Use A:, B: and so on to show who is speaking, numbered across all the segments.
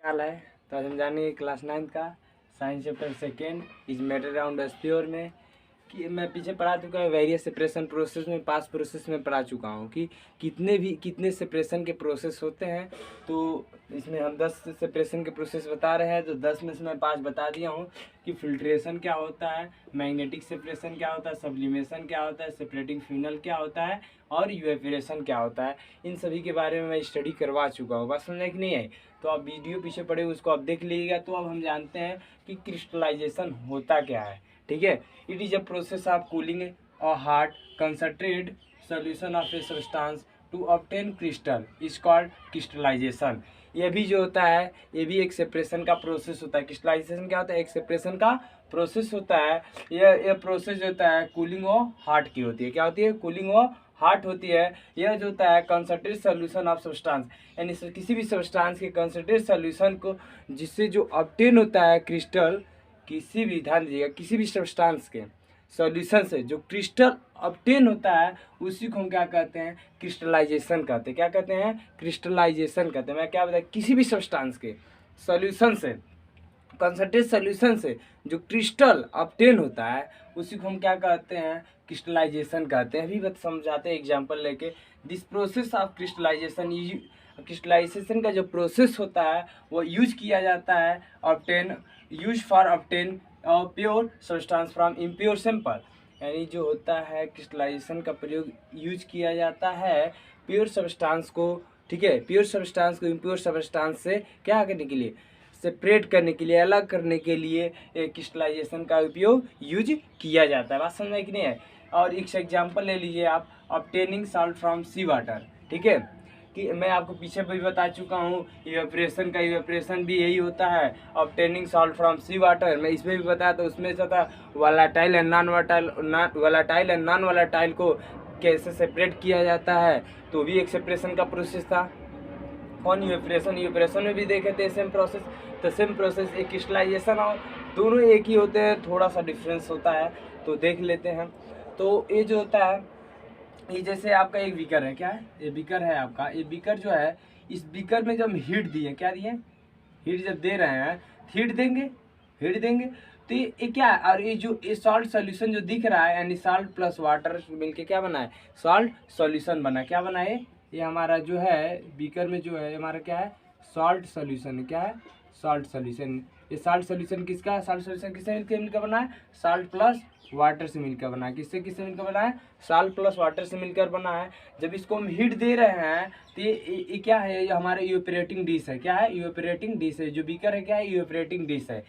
A: हाल है। तो आज हम जानेंगे क्लास 9 का science chapter second is matter around sphere में कि मैं पीछे पढ़ा चुका हूँ वेरियस सेपरेशन प्रोसेस में, पास प्रोसेस में पढ़ा चुका हूँ कि कितने सेपरेशन के प्रोसेस होते हैं। तो इसमें हम 10 सेपरेशन के प्रोसेस बता रहे हैं, तो 10 में से मैं 5 बता दिया हूँ कि फिल्ट्रेशन क्या होता है, मैग्नेटिक सेपरेशन क्या होता है, सब्लिमेशन क्या होता है, सेपरेटिंग फ्यूनल क्या होता है और इवेपोरेशन क्या होता है। इन सभी के बारे में मैं स्टडी करवा चुका हूँ। बात समझ कि नहीं है? तो आप वीडियो पीछे पड़े उसको आप देख लीजिएगा। तो अब हम जानते हैं कि क्रिस्टलाइजेशन होता क्या है। ठीक है, it is a process of cooling और hard concentrated solution of a substance to obtain crystal is called crystallization. ये भी जो होता है ये भी एक सेपरेशन का प्रोसेस होता है। क्रिस्टलाइजेशन क्या होता है? एक सेपरेशन का प्रोसेस होता है। यह प्रोसेस जो होता है कूलिंग और हार्ट की होती है। क्या होती है? कूलिंग और हार्ट होती है। यह जो होता है कंसंट्रेटेड सॉल्यूशन ऑफ सब्सटेंस, यानी किसी भी सब्सटेंस के कंसंट्रेटेड सॉल्यूशन को जिससे जो ऑब्टेन होता है क्रिस्टल, किसी भी ध्यान दीजिएगा किसी भी सब्सटेंस के सॉल्यूशन से जो क्रिस्टल ऑब्टेन होता है उसी को हम क्या कहते हैं? क्रिस्टलाइजेशन कहते हैं। क्या कहते हैं? क्रिस्टलाइजेशन कहते हैं। मैं क्या बताया, किसी भी सब्सटेंस के सॉल्यूशन से, कंसंट्रेट सॉल्यूशन से जो क्रिस्टल ऑब्टेन होता है उसी को हम क्या कहते हैं? क्रिस्टलाइजेशन कहते हैं। अभी बात समझाते हैं एग्जांपल लेके। This process of crystallisation, crystallisation का जो प्रोसेस होता है वो यूज किया जाता है obtain, use for obtain pure substance from impure sample. यानी जो होता है क्रिस्टलाइजेशन का प्रयोग यूज किया जाता है प्योर सब्सटेंस को, ठीक है, प्योर सब्सटेंस को इम्प्योर सब्सटेंस से क्या करने के लिए? सेपरेट करने के लिए, अलग करने के लिए क्रिस्टलाइजेशन का उपयोग यूज किया जाता है। बात समझ में कि नहीं है? और एक एग्जांपल ले लीजिए आप, obtaining salt from sea water. ठीक है, कि मैं आपको पीछे भी बता चुका हूँ इवेपोरेशन का, इवेपोरेशन भी यही होता है, obtaining salt from sea water. मैं इसमें भी बताया तो उसमें से था volatile and non volatile and non volatile को कैसे सेपरेट किया जाता है, तो भी एक सेपरेशन का प्रोसेस था। कौन? इवेपोरेशन। इवेपोरेशन में भी देखे थे सेम प्रोसेस। तो सेम प्रोसेस एक क्रिस्टलाइजेशन और दोनों एक ही होते हैं, थोड़ा सा डिफरेंस होता है, तो देख लेते हैं। तो ये जो होता है, ये जैसे आपका एक बीकर है, क्या है? ये बीकर है आपका। ये बीकर जो है, इस बीकर में जब हम हीट दिए, क्या दिए? हीट जब दे रहे हैं, हीट देंगे, हीट देंगे तो ये क्या है? और ये जो ये सॉल्ट सॉल्यूशन जो दिख रहा है, यानी सॉल्ट प्लस वाटर मिलके क्या बना है? सॉल्ट सॉल्यूशन बना। क्या बना है? ये हमारा जो है बीकर में जो है हमारा क्या है? Salt solution. क्या है? Salt solution. ये सॉल्ट सॉल्यूशन किसका है? सॉल्ट सॉल्यूशन किससे मिलकर बना है? सॉल्ट प्लस वाटर से मिलकर बना है। किससे किससे मिलकर बना है? सॉल्ट प्लस वाटर से मिलकर बना है। जब इसको हम हीट दे रहे हैं तो ये क्या है? ये हमारे इवेपोरेटिंग डिश है। क्या है? इवेपोरेटिंग डिश है। जो बीकर है क्या है? इवेपोरेटिंग डिश है।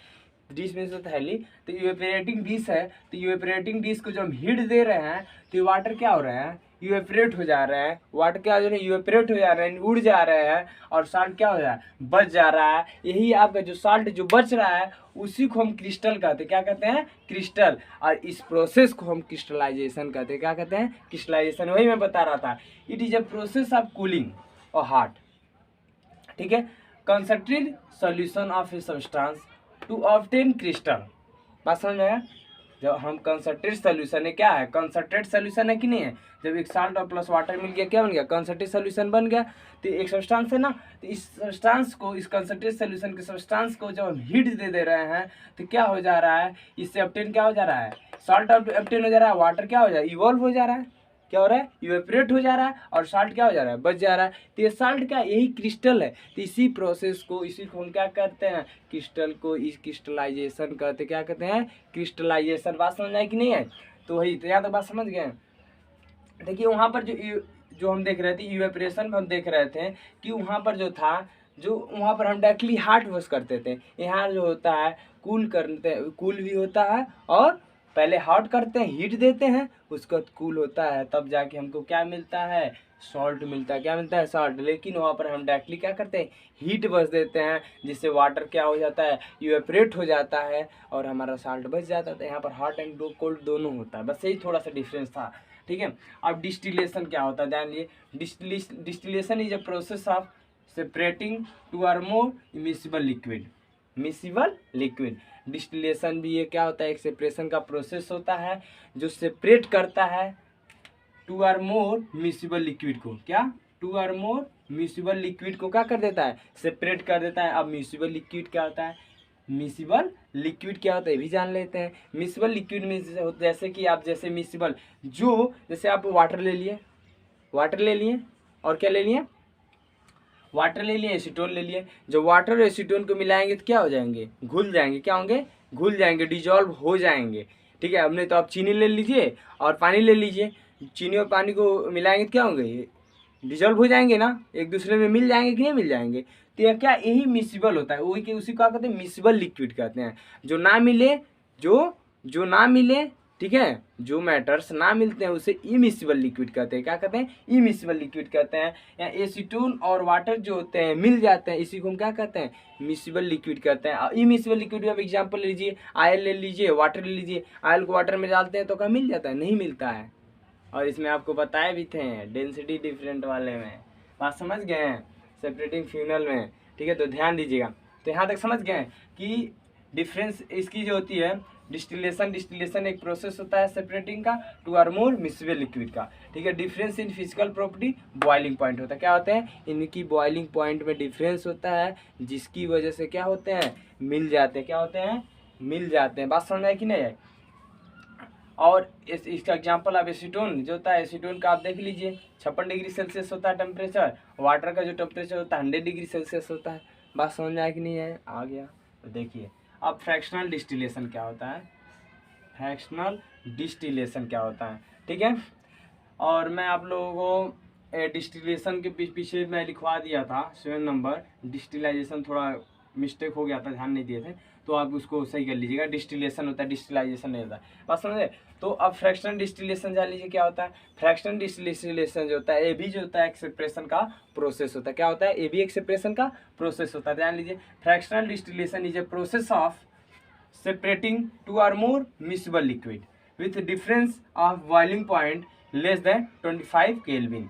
A: डिश में से थैली, तो इवेपोरेटिंग डिश है। तो इवेपोरेटिंग डिश को जब हम हीट दे रहे हैं तो वाटर क्या हो रहे हैं? इवेपोरेट हो जा रहे हैं। वाटर क्या हो रहे हैं? इवेपोरेट हो जा रहे हैं, उड़ जा रहे हैं। और सॉल्ट क्या हो रहा है? बच जा रहा है। यही आपका जो सॉल्ट जो बच रहा है उसी को हम क्रिस्टल कहते हैं। क्या कहते हैं? क्रिस्टल। और इस प्रोसेस को हम क्रिस्टलाइजेशन कहते हैं। क्या कहते हैं? क्रिस्टलाइजेशन। वही मैं बता रहा था, it is a process of cooling और हार्ट, ठीक है, concentrated solution of a substance to obtain crystal. बात समझ में आया? जब हम कंसंट्रेट सॉल्यूशन है, क्या है? कंसंट्रेट सॉल्यूशन है कि नहीं है? जब एक साल्ट और प्लस वाटर मिल गया क्या बन गया? कंसंट्रेट सॉल्यूशन बन गया। तो एक सब्सटेंस है ना, तो इस सब्सटेंस को, इस कंसंट्रेट सॉल्यूशन के सब्सटेंस को जब हम हीट दे रहे हैं तो क्या हो जा रहा है? इससे ऑब्टेन क्या हो जा रहा है? साल्ट ऑब्टेन हो जा रहा है। वाटर क्या हो जा रहा है? इवॉल्व हो जा रहा है। क्या हो रहा है? इवेपोरेट हो जा रहा है। और साल्ट क्या हो जा रहा है? बच जा रहा है। तो ये साल्ट क्या? यही क्रिस्टल है। तो इसी प्रोसेस को, इसी को हम क्या करते हैं? क्रिस्टल को इस क्रिस्टलाइजेशन कहते हैं। क्या कहते हैं? क्रिस्टलाइजेशन। बात समझ आई कि नहीं है? तो वही, तो यहाँ तो बात समझ गए। देखिए वहाँ पर जो हम देख रहे थे इवेपोरेशन में, हम देख रहे थे कि वहाँ पर जो था, जो वहाँ पर हम डायरेक्टली हार्ट वॉश करते थे। यहाँ जो होता है कूल करते, कूल भी होता है और पहले हॉट करते हैं, हीट देते हैं, उसका कूल होता है, तब जाके हमको क्या मिलता है? सॉल्ट मिलता है। क्या मिलता है? सॉल्ट। लेकिन वहाँ पर हम डायरेक्टली क्या करते हैं? हीट बस देते हैं, जिससे वाटर क्या हो जाता है? इवेपोरेट हो जाता है और हमारा सॉल्ट बच जाता है। तो यहाँ पर हॉट एंड कोल्ड दोनों होता है। बस यही थोड़ा सा डिफरेंस था, ठीक है। अब डिस्टिलेशन क्या होता है जान लिए। Distillation is a process of separating two और more immiscible liquid. Miscible liquid. Distillation भी ये क्या होता है? एक सेपरेशन का प्रोसेस होता है जो सेपरेट करता है टू और मोर मिसिबल लिक्विड को। क्या? टू और मोर म्यूसिबल लिक्विड को क्या कर देता है, सेपरेट कर देता है। अब म्यूसिबल लिक्विड क्या होता है, मिसिबल लिक्विड क्या होता है ये भी जान लेते हैं। मिसिबल लिक्विड में जैसे कि आप जैसे मिसिबल जो जैसे आप वाटर ले लिए, वाटर ले लिए और क्या ले लिए, वाटर ले लिए, एसीटोन ले लिए। जब वाटर और एसीटोन को मिलाएंगे तो क्या हो जाएंगे, घुल जाएंगे। क्या होंगे, घुल जाएंगे, डिजॉल्व हो जाएंगे। ठीक है, हमने तो आप चीनी ले लीजिए और पानी ले लीजिए, चीनी और पानी को मिलाएंगे तो क्या होंगे, ये डिजॉल्व हो जाएंगे ना, एक दूसरे में मिल जाएंगे कि नहीं मिल जाएंगे। तो यह क्या, यही मिसिबल होता है, वही कि उसी को क्या कहते हैं, मिसिबल लिक्विड कहते हैं। जो ना मिले, जो ना मिले, ठीक है, जो मैटर्स ना मिलते हैं उसे इमिसिबल लिक्विड कहते हैं। क्या कहते हैं, इमिसिबल लिक्विड कहते हैं। या एसीटोन और वाटर जो होते हैं मिल जाते हैं, इसी को हम क्या कहते हैं, मिसिबल लिक्विड कहते हैं। इमिसिबल लिक्विड आप एग्जांपल ले लीजिए, आयल ले लीजिए, वाटर ले लीजिए। आयल को वाटर में डालते हैं तो क्या मिल जाता है, नहीं मिलता है। और इसमें आपको बताए भी थे डेंसिटी डिफरेंट वाले में, बात समझ गए हैं, सेपरेटिंग फ्यूनल में। ठीक है, तो ध्यान दीजिएगा। तो यहाँ तक समझ गए कि डिफरेंस इसकी जो होती है, डिस्टिलेशन एक प्रोसेस होता है सेपरेटिंग का टू और मोर मिसिबल लिक्विड का। ठीक है, difference in physical property boiling point होता है। क्या होता है, इनकी बॉइलिंग पॉइंट में डिफरेंस होता है, जिसकी वजह से क्या होते हैं, मिल जाते हैं। क्या होते हैं, मिल जाते हैं। बात समझ में आई कि नहीं है। और इसका एग्जांपल आप एसीटोन जो होता है, एसीटोन का आप देख लीजिए 56 डिग्री सेल्सियस होता है टेम्परेचर। वाटर का जो टेम्परेचर होता है 100 डिग्री सेल्सियस होता है। बात समझ में आया कि नहीं है, आ गया। तो देखिए अब फ्रैक्शनल डिस्टिलेशन क्या होता है, फ्रैक्शनल डिस्टिलेशन क्या होता है। ठीक है, और मैं आप लोगों को डिस्टिलेशन के पीछे मैं लिखवा दिया था 7 नंबर, डिस्टिलाइजेशन थोड़ा मिस्टेक हो गया था, ध्यान नहीं दिए थे, तो आप उसको सही कर लीजिएगा। डिस्टिलेशन होता है, डिस्टिलाइजेशन नहीं होता है। बात समझे। तो अब फ्रैक्शनल डिस्टिलेशन जान लीजिए क्या होता है। फ्रैक्शनल डिस्टिलेशन जो होता है, ये भी जो होता है एक सेपरेशन का प्रोसेस होता है। क्या होता है, ये भी एक सेपरेशन का प्रोसेस होता है, ध्यान लीजिए। Fractional distillation is a process of separating two or more miscible liquid with difference of boiling point less than 25 Kelvin।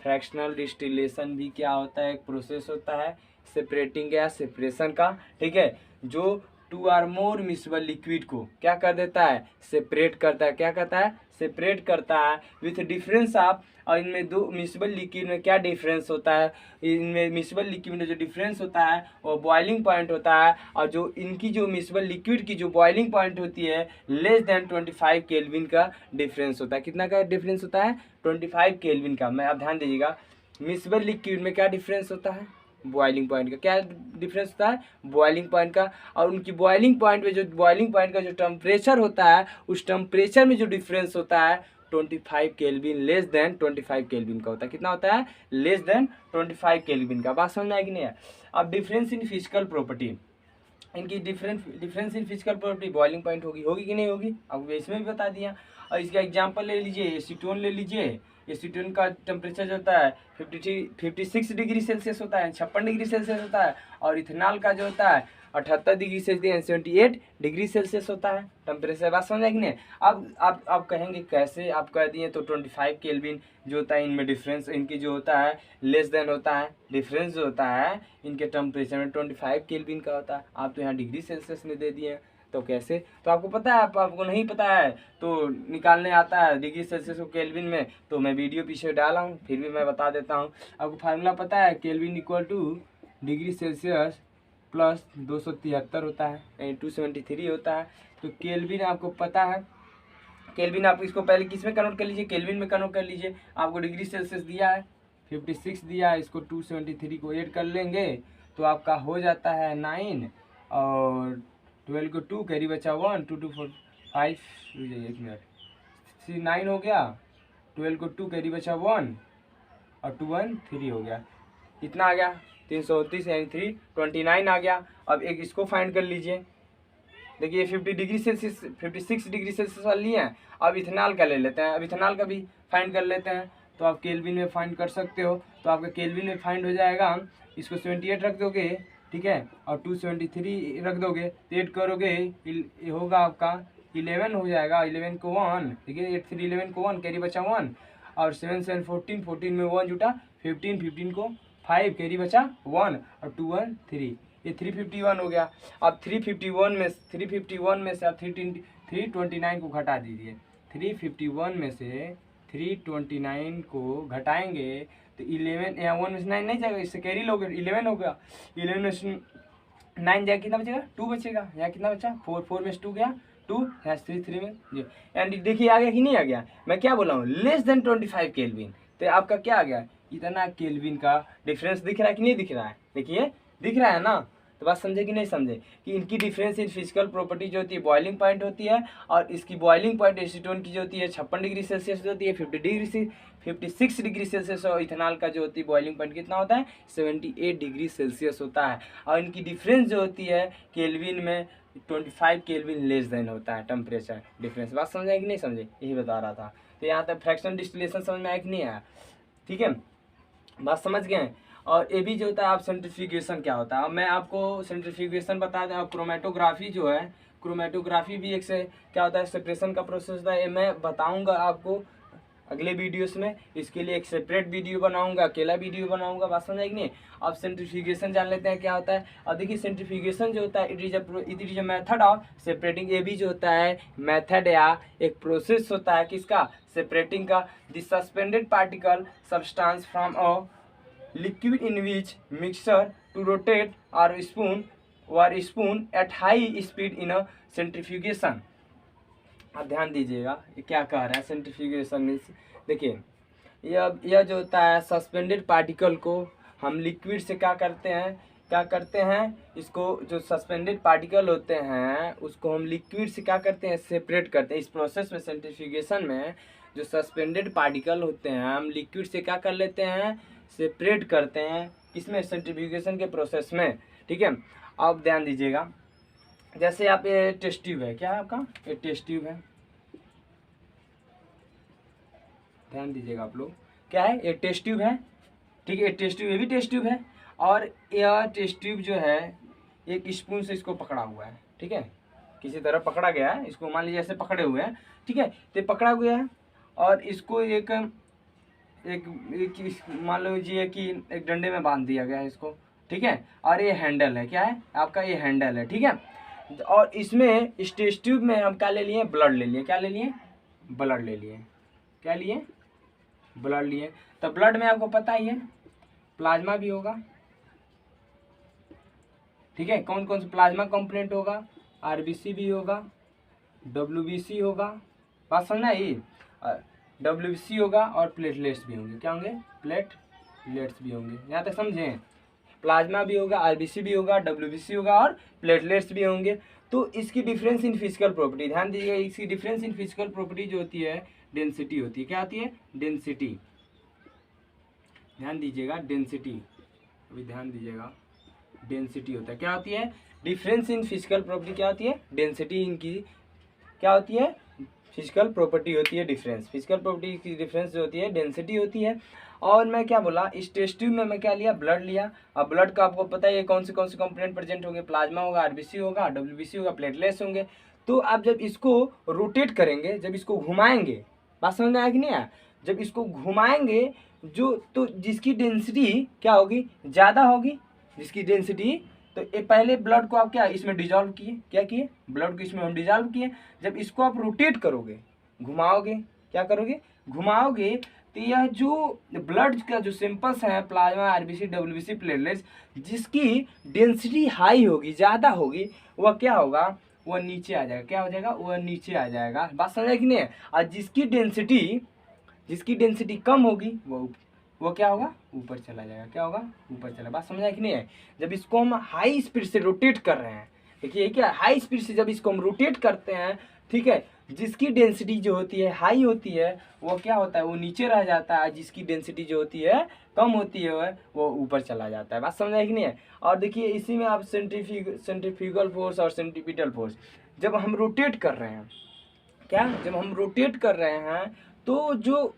A: Fractional distillation भी क्या होता है, एक प्रोसेस होता है सेपरेटिंग या सेपरेशन का। ठीक है, जो two or more miscible liquid को क्या कर देता है, सेपरेट करता है। क्या करता है, सेपरेट करता है विथ डिफरेंस ऑफ। और इनमें दो मिसिबल लिक्विड में क्या डिफरेंस होता है, इनमें मिसिबल लिक्विड में जो डिफरेंस होता है वो बॉइलिंग पॉइंट होता है। और जो इनकी जो मिसिबल लिक्विड की जो बॉइलिंग पॉइंट होती है लेस देन 25 केल्विन का डिफरेंस होता है। कितना का डिफरेंस होता है, 25 केल्विन का। मैं आप ध्यान दीजिएगा, मिसिबल लिक्विड में क्या डिफरेंस होता है, बॉइलिंग पॉइंट का। क्या डिफरेंस होता है, बॉइलिंग पॉइंट का। और उनकी बॉइलिंग पॉइंट में जो बॉइलिंग पॉइंट का जो टेम्परेचर होता है, उस टेम्परेचर में जो डिफरेंस होता है 25 केल्विन, लेस देन 25 केल्विन का होता है। कितना होता है, लेस देन 25 केल्विन का। बात समझ में आएगी नहीं है। अब डिफरेंस इन फिजिकल प्रॉपर्टी, इनकी difference in physical property boiling point होगी कि नहीं होगी, आपको इसमें भी बता दिया। और इसका एग्जांपल ले लीजिए, एसीटोन ले लीजिए। एसीटोन का टेम्परेचर जो होता है 56 डिग्री सेल्सियस होता है, 56 डिग्री सेल्सियस होता है। और इथेनॉल का जो होता है 78 डिग्री सेल्सियस, 78 डिग्री सेल्सियस होता है टेम्परेचर। बात समझ आएगी नहीं। अब आप कहेंगे कैसे, आप कह दिए तो 25 केल्विन जो होता है इनमें डिफरेंस, इनकी जो होता है लेस देन होता है, डिफरेंस जो होता है इनके टेम्परेचर में 25 केल्विन का होता है। आप तो यहाँ डिग्री सेल्सियस में दे दिए, तो कैसे, तो आपको पता है, आपको नहीं पता है तो निकालने आता है डिग्री सेल्सियस को केल्विन में, तो मैं वीडियो पीछे डाला हूँ, फिर भी मैं बता देता हूँ। आपको फार्मूला पता है, kelvin equal two degree Celsius plus 273 होता है, 273 होता है। तो केल्विन आपको पता है, केल्विन आप इसको पहले किस में कन्वर्ट कर लीजिए, केल्विन में कन्वर्ट कर लीजिए। आपको डिग्री सेल्सियस दिया है 56 दिया है, इसको 273 को ऐड कर लेंगे तो आपका हो जाता है 9, और 12 को 2 कैरी बचा 1, 2 2 4 5, एक मिनट, 9 हो गया। 12 को 2 कैरी बचा 1 और 2 1 3 हो गया। कितना आ गया, 329 यानी 329 आ गया। अब एक इसको फाइंड कर लीजिए। देखिए 50 डिग्री सेल्सियस 56 डिग्री सेल्सियस वाला लिए हैं। अब इथेनॉल का ले लेते हैं, अब इथेनॉल का भी फाइंड कर लेते हैं। तो आप केल्विन में फाइंड कर सकते हो, तो आपका केल्विन में फाइंड हो जाएगा। इसको 78 रख दोगे, ठीक है, और 273 रख दोगे, तो 8 करोगे ये होगा आपका 11 हो जाएगा। 11 को 1, देखिए 8 3 11 को 1 कैरी बचा 1, और 7 7 14, 14 में 1 जुटा 15, 15 को 5 कैरी बचा 1, और 2 1 3, ये 351 हो गया। अब 351 में से आप 329 को घटा दीजिए। 351 में से 329 को घटाएंगे तो 11, यहाँ 1 में से 9 नहीं जाएगा, इससे कैरी लोगे 11 हो गया, 11 में से 9 जाएगा कितना बचेगा 2 बचेगा, यहाँ कितना बचा 4 में से 2 गया 2, यहाँ 3 में जी। एंड देखिए आ गया कि नहीं आ गया, मैं क्या बोला हूँ लेस देन 25 केल्विन, तो आपका क्या आ गया इतना केल्विन का डिफरेंस दिख रहा है कि नहीं दिख रहा है, देखिए दिख रहा है ना। तो बात समझे कि नहीं समझे कि इनकी डिफरेंस इन फिजिकल प्रॉपर्टी जो होती है बॉइलिंग पॉइंट होती है, और इसकी बॉइलिंग पॉइंट एसीटोन की जो होती है 56 डिग्री सेल्सियस होती है, 56 डिग्री सेल्सियस, और इथेनॉल का जो होती है बॉइलिंग पॉइंट कितना होता है 78 डिग्री सेल्सियस होता है। और इनकी डिफरेंस जो होती है केल्विन में 25 केल्विन लेस देन होता है टेम्परेचर डिफरेंस। बात समझे कि नहीं समझे, यही बता रहा था। तो यहाँ तक फ्रैक्शनल डिस्टिलेशन समझ में आया कि नहीं आया, ठीक है बात समझ गए। और ये भी जो होता है आप सेंट्रीफ्यूगेशन क्या होता है, अब मैं आपको सेंट्रीफ्यूगेशन बता दें। और क्रोमेटोग्राफी जो है, क्रोमेटोग्राफी भी एक से क्या होता है सेपरेशन का प्रोसेस होता है, ये मैं बताऊंगा आपको अगले वीडियोस में। इसके लिए एक सेपरेट वीडियो बनाऊंगा, अकेला वीडियो बनाऊंगा, बात समझ आएगी नहीं। अब सेंट्रीफ्यूगेशन जान लेते हैं क्या होता है। और देखिए सेंट्रीफ्यूगेशन जो होता है it is a method of separating, ये भी जो होता है मेथड या एक प्रोसेस होता है किसका सेपरेटिंग का, the suspended particle substance from a liquid in which mixture to rotate or spoon at high speed in a centrifugation। आप ध्यान दीजिएगा ये क्या कह रहा है सेंट्रीफ्यूगेशन मीन्स, देखिए यह जो होता है सस्पेंडेड पार्टिकल को हम लिक्विड से क्या करते हैं इसको जो सस्पेंडेड पार्टिकल होते हैं उसको हम लिक्विड से क्या करते हैं सेपरेट करते हैं। इस प्रोसेस में सेंट्रीफ्यूगेशन में जो सस्पेंडेड पार्टिकल होते हैं हम लिक्विड से क्या कर लेते हैं सेपरेट करते हैं, किसमें सेंट्रीफ्यूगेशन के प्रोसेस में, ठीक है। अब ध्यान दीजिएगा जैसे आप ये टेस्ट ट्यूब है, क्या है आपका ये टेस्ट ट्यूब है, ध्यान दीजिएगा आप लोग क्या है ये टेस्ट ट्यूब है, ठीक है। ये टेस्ट ट्यूब, ये भी टेस्ट ट्यूब है, और यह टेस्ट ट्यूब जो है एक स्पून से इसको पकड़ा हुआ है, ठीक है, किसी तरह पकड़ा गया है, इसको मान लीजिए ऐसे पकड़े हुए हैं, ठीक है, तो पकड़ा गया है और इसको एक मान लीजिए कि एक डंडे में बांध दिया गया है इसको, ठीक है। और ये हैंडल है, क्या है आपका ये हैंडल है, ठीक है। और इसमें इस टेस्ट ट्यूब में हम क्या ले लिए ब्लड ले लिए, क्या ले लिए ब्लड ले लिए, क्या लिए ब्लड लिए। तो ब्लड में आपको पता ही है प्लाज्मा भी होगा, ठीक है। कौन कौन सा प्लाज्मा कंपोनेंट होगा, आरबीसी भी होगा, डब्ल्यूबीसी होगा, बात समझना ही, डब्ल्यूबीसी होगा और प्लेटलेट्स भी होंगे, क्या होंगे प्लेटलेट्स भी होंगे, यहाँ तक समझें। प्लाज्मा भी होगा, आरबीसी भी होगा, डब्ल्यूबीसी होगा और प्लेटलेट्स भी होंगे। तो इसकी डिफरेंस इन फिजिकल प्रॉपर्टी ध्यान दीजिएगा, इसकी डिफरेंस इन फिजिकल प्रॉपर्टी जो होती है डेंसिटी होती है, क्या होती है डेंसिटी, ध्यान दीजिएगा डेंसिटी, अभी ध्यान दीजिएगा डेंसिटी होता है, क्या होती है डिफरेंस इन फिजिकल प्रॉपर्टी, क्या होती है डेंसिटी, इनकी क्या होती है फिजिकल प्रॉपर्टी होती है डिफरेंस, फिजिकल प्रॉपर्टी की डिफरेंस जो होती है डेंसिटी होती है। और मैं क्या बोला इस टेस्ट ट्यूब में मैं क्या लिया ब्लड लिया। अब ब्लड का आपको पता है कौन से कंपोनेंट प्रेजेंट होंगे, प्लाज्मा होगा, आरबीसी होगा, डब्ल्यूबीसी होगा, प्लेटलेट्स होंगे। तो आप जब इसको रोटेट करेंगे, जब इसको घुमाएंगे, बात समझ में आया कि नहीं आया, जब इसको घुमाएंगे जो तो जिसकी डेंसिटी क्या होगी ज़्यादा होगी, जिसकी डेंसिटी, तो ये पहले ब्लड को आप क्या इसमें डिजॉल्व किए, क्या किए ब्लड को इसमें हम डिजॉल्व किए। जब इसको आप रोटेट करोगे घुमाओगे, क्या करोगे घुमाओगे, तो यह जो ब्लड का जो सैंपल्स है प्लाज्मा, आरबीसी, डब्ल्यूबीसी, प्लेटलेट्स, जिसकी डेंसिटी हाई होगी ज़्यादा होगी वह क्या होगा वह नीचे आ जाएगा, क्या हो जाएगा वह नीचे आ जाएगा, बात समझा कि नहीं। और जिसकी डेंसिटी कम होगी वो क्या होगा ऊपर चला जाएगा, क्या होगा ऊपर चला, बात समझा कि नहीं है। जब इसको हम हाई स्पीड से रोटेट कर रहे हैं, देखिए क्या हाई स्पीड से जब इसको हम रोटेट करते हैं, ठीक है, जिसकी डेंसिटी जो होती है हाई होती है वो क्या होता है वो नीचे रह जाता है, जिसकी डेंसिटी जो होती है कम होती है वो ऊपर चला जाता है, बात समझा कि नहीं है। और देखिए इसी में आप सेंट्रीफ्यूगल फोर्स और सेंट्रीपिटल फोर्स, जब हम रोटेट कर रहे हैं, क्या जब हम रोटेट कर रहे हैं तो जो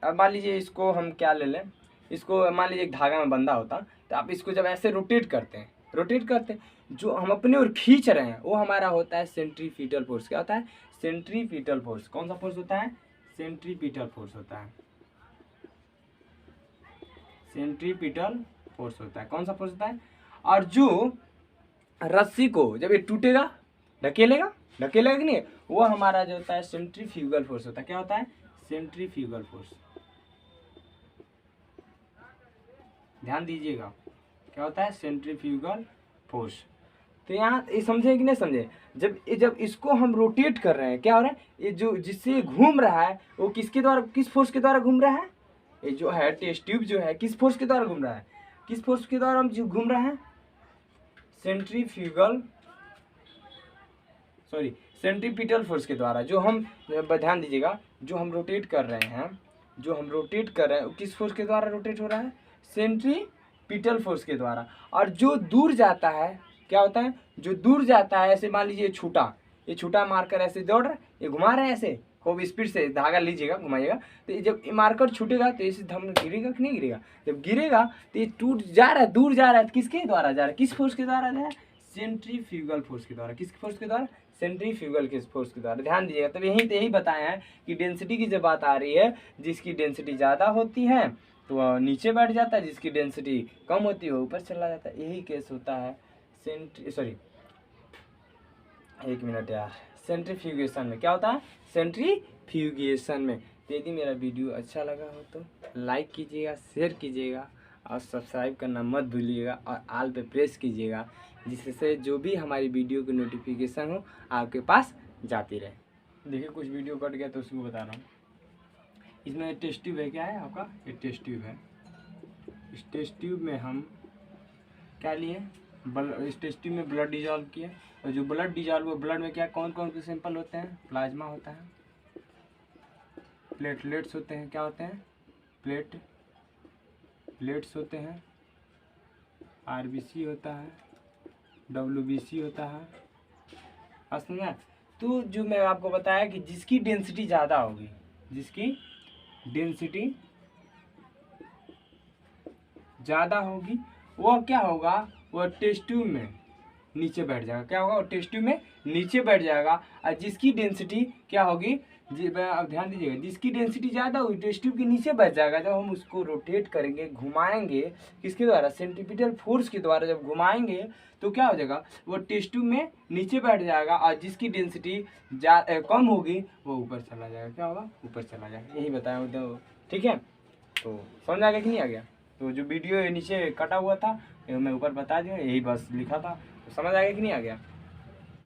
A: मान लीजिए इसको हम क्या ले लें, इसको मान लीजिए एक धागा में बंधा होता, तो आप इसको जब ऐसे रोटेट करते हैं जो हम अपने ओर खींच रहे हैं वो हमारा होता है सेंट्रीपिटल फोर्स, क्या होता है सेंट्रीपिटल फोर्स। कौन सा फोर्स होता है सेंट्रीपिटल फोर्स होता है, सेंट्रीपिटल फोर्स होता है, कौन सा फोर्स होता है। और जो रस्सी को जब ये टूटेगा ढकेलेगा कि नहीं, वो हमारा जो होता है सेंट्रीफ्यूगल फोर्स होता है, क्या होता है सेंट्रीफ्यूगल फोर्स। ध्यान दीजिएगा क्या होता है सेंट्रीफ्यूगल फोर्स। तो यहाँ ये समझे कि नहीं समझे, जब इसको हम रोटेट कर रहे हैं क्या हो रहा है, ये जो जिससे घूम रहा है वो किसके द्वारा, किस फोर्स के द्वारा घूम रहा है, ये जो है टेस्ट ट्यूब जो है किस फोर्स के द्वारा घूम रहा है, किस फोर्स के द्वारा हम जो घूम रहा है, सेंट्रीफ्यूगल सॉरी सेंट्रीपिटल फोर्स के द्वारा। जो हम ध्यान दीजिएगा जो हम रोटेट कर रहे हैं, जो हम रोटेट कर रहे हैं वो किस फोर्स के द्वारा रोटेट हो रहा है, सेंट्रीपिटल फोर्स के द्वारा। और जो दूर जाता है क्या होता है, जो दूर जाता है ऐसे मान लीजिए ये छूटा मारकर ऐसे दौड़ रहा है, ये घुमा रहे हैं ऐसे खूब स्पीड से, धागा लीजिएगा घुमाइएगा, तो ये जब मारकर छूटेगा तो इसे धम गिरेगा कि नहीं गिरेगा, जब गिरेगा तो ये टूट जा रहा है, दूर जा रहा है, किसके द्वारा जा रहा है, किस फोर्स के द्वारा जा रहा है, सेंट्रीफ्यूगल फोर्स के द्वारा। किस फोर्स के द्वारा, सेंट्रीफ्यूगल के फोर्स के द्वारा। ध्यान दीजिएगा तब यही बताया है कि डेंसिटी की जब बात आ रही है, जिसकी डेंसिटी ज़्यादा होती है तो नीचे बैठ जाता है, जिसकी डेंसिटी कम होती है वो ऊपर चला जाता है। यही केस होता है सेंट्रीफ्यूगेशन में। क्या होता है, सेंट्रीफ्यूगेशन में। तो यदि मेरा वीडियो अच्छा लगा हो तो लाइक कीजिएगा, शेयर कीजिएगा और सब्सक्राइब करना मत भूलिएगा और ऑल पे प्रेस कीजिएगा, जिससे जो भी हमारी वीडियो की नोटिफिकेशन हो आपके पास जाती रहे। देखिए कुछ वीडियो कट गया तो उसको बता रहा हूँ। इसमें टेस्ट ट्यूब है, क्या है आपका, ये टेस्ट ट्यूब है। इस टेस्ट ट्यूब में हम क्या लिए, इस टेस्ट ट्यूब में ब्लड डिजॉल्व किए, और जो ब्लड डिजॉल्व हुआ ब्लड में क्या कौन कौन से सैंपल होते हैं, प्लाज्मा होता है, प्लेटलेट्स होते हैं, क्या होते हैं, प्लेट्स होते हैं, आरबीसी होता है, डब्ल्यूबीसी होता है। समझा। तो जो मैं आपको बताया कि जिसकी डेंसिटी ज़्यादा होगी, जिसकी डेंसिटी ज़्यादा होगी वो क्या होगा, वो टेस्ट ट्यूब में नीचे बैठ जाएगा। क्या होगा, वो टेस्ट ट्यूब में नीचे बैठ जाएगा। और जिसकी डेंसिटी क्या होगी, अब ध्यान दीजिएगा, जिसकी डेंसिटी ज़्यादा होगी टेस्ट ट्यूब के नीचे बैठ जाएगा। जब हम उसको रोटेट करेंगे, घुमाएंगे, किसके द्वारा, सेंट्रीपिटल फोर्स के द्वारा जब घुमाएंगे तो क्या हो जाएगा, वो टेस्ट ट्यूब में नीचे बैठ जाएगा। और जिसकी डेंसिटी कम होगी वो ऊपर चला जाएगा। क्या होगा, ऊपर चला जाएगा। यही बताया तो ठीक है। तो समझ आ गया कि नहीं आ गया। तो जो वीडियो नीचे कटा हुआ था मैं ऊपर बता दिया, यही बस लिखा था। तो समझ आ गया कि नहीं आ गया।